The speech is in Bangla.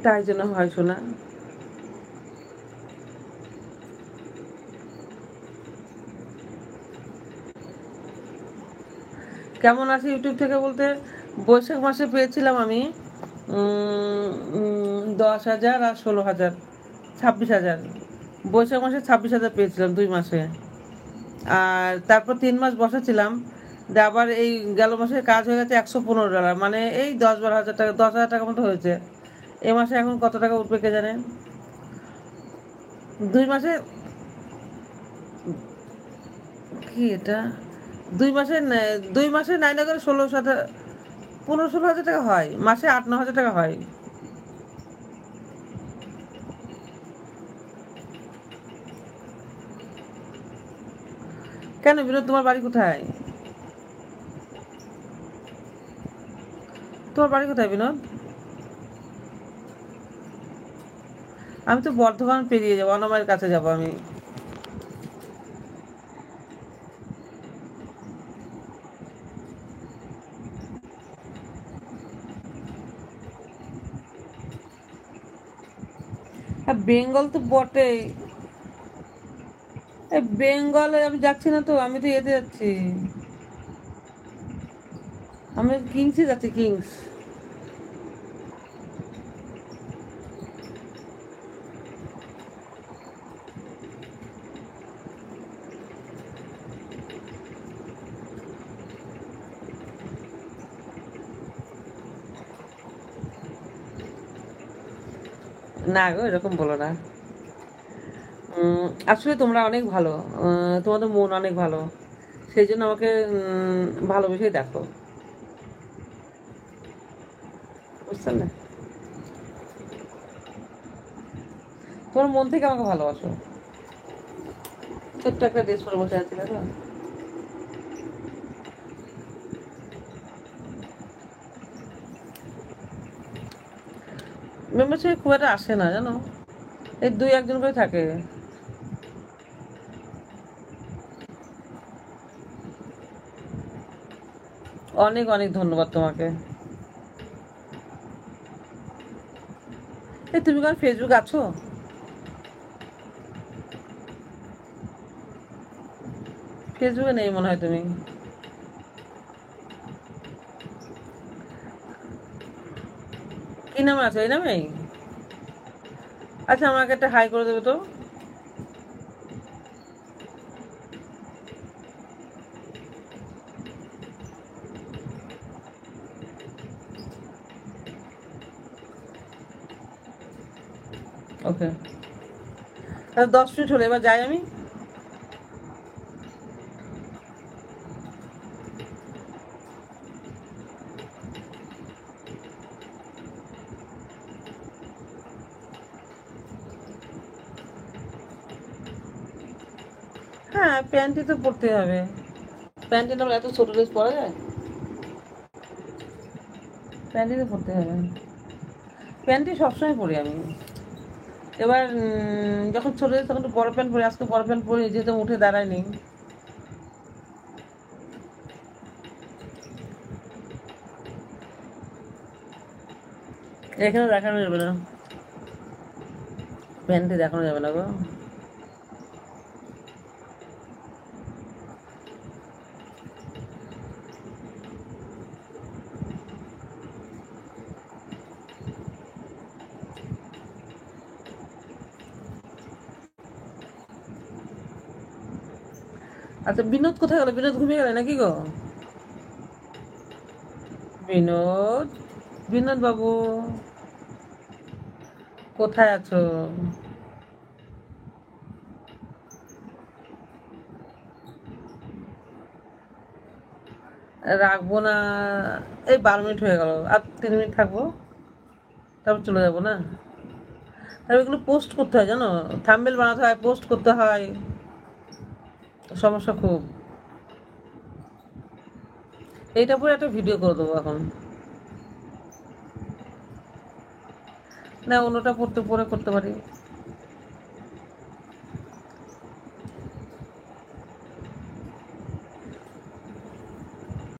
তাই জন্য হয় শোনা। কেমন আছে ইউটিউব থেকে বলতে, বৈশাখ মাসে পেয়েছিলাম আমি 10,000 আর 16,000, 26,000। বৈশাখ মাসে 26,000 পেয়েছিলাম 2 মাসে। আর তারপর 3 মাস বসেছিলাম, দিয়ে আবার এই গেল মাসে কাজ হয়ে গেছে $115, মানে এই 10-12 হাজার টাকা, 10,000 টাকা মতো হয়েছে। এ মাসে এখন কত টাকা উঠবে কে জানে। 2 মাসে কি এটা, 2 মাসে 2 মাসে 9 করে 16,000, 15-16 হাজার টাকা হয় মাসে, 8-9 হাজার টাকা হয়। কেন বিনোদ, তোমার বাড়ি কোথায়? তোমার বাড়ি কোথায় বিনোদ? আমি তো বর্ধমান পেরিয়ে যাবো, অনামায়ের কাছে যাবো আমি। আর বেঙ্গল তো বটেই। এই বেঙ্গলে আমি যাচ্ছি না তো, আমি তো এতে যাচ্ছি, আমি কিংসে যাচ্ছি, কিংস। না গো, এরকম বলো না। আসলে তোমরা অনেক ভালো, তোমাদের মন অনেক ভালো, সেই জন্য আমাকে ভালোবেসেই দেখো, বুঝতে না? তোমার মন থেকে আমাকে ভালোবাসো। ছোট্ট একটা ড্রেস পরে বসে আছি দেখো। মেম্বারশিপ খুব একটা আসে না জানো, এই 2-1 জন করে থাকে। অনেক অনেক ধন্যবাদ তোমাকে। এই তুমি কার ফেসবুক আছো? ফেসবুকে নেই মনে হয় তুমি। কি নামে আছো, এই নামেই? আচ্ছা, আমাকে একটা হাই করে দেবে তো। ওকে, তাহলে 10 মিনিট হলো, এবার যাই আমি। হ্যাঁ, প্যান্টই তো পরতে হবে। প্যান্টি না হলে এত ছোট ড্রেস পরা যায়? প্যান্টি তো পরতে হবে। প্যান্টি সবসময় পরি আমি। এবার যখন ছোট ড্রেস তখন তো বড় প্যান্ট পরি, আজকে বড় প্যান্ট পরি যেহেতু আমি উঠে দাঁড়ায়নি। এখানে দেখানো যাবে না, প্যান্টি দেখানো যাবে না গো। আচ্ছা, বিনোদ কোথায় গেল? বিনোদ ঘুমিয়ে গেলে নাকি গো? বিনোদ, বিনোদ বাবু, কোথায় আছো? রাখবো না, এই 12 মিনিট হয়ে গেল, আর 3 মিনিট থাকবো, তারপর চলে যাবো না? তারপর এগুলো পোস্ট করতে হয় জানো, থাম্বনেল বানাতে হয়, পোস্ট করতে হয়, সমস্যা খুব। এইটা পরে একটা ভিডিও করে দেবো এখন। না, অন্যটা পড়তে পরে করতে পারি।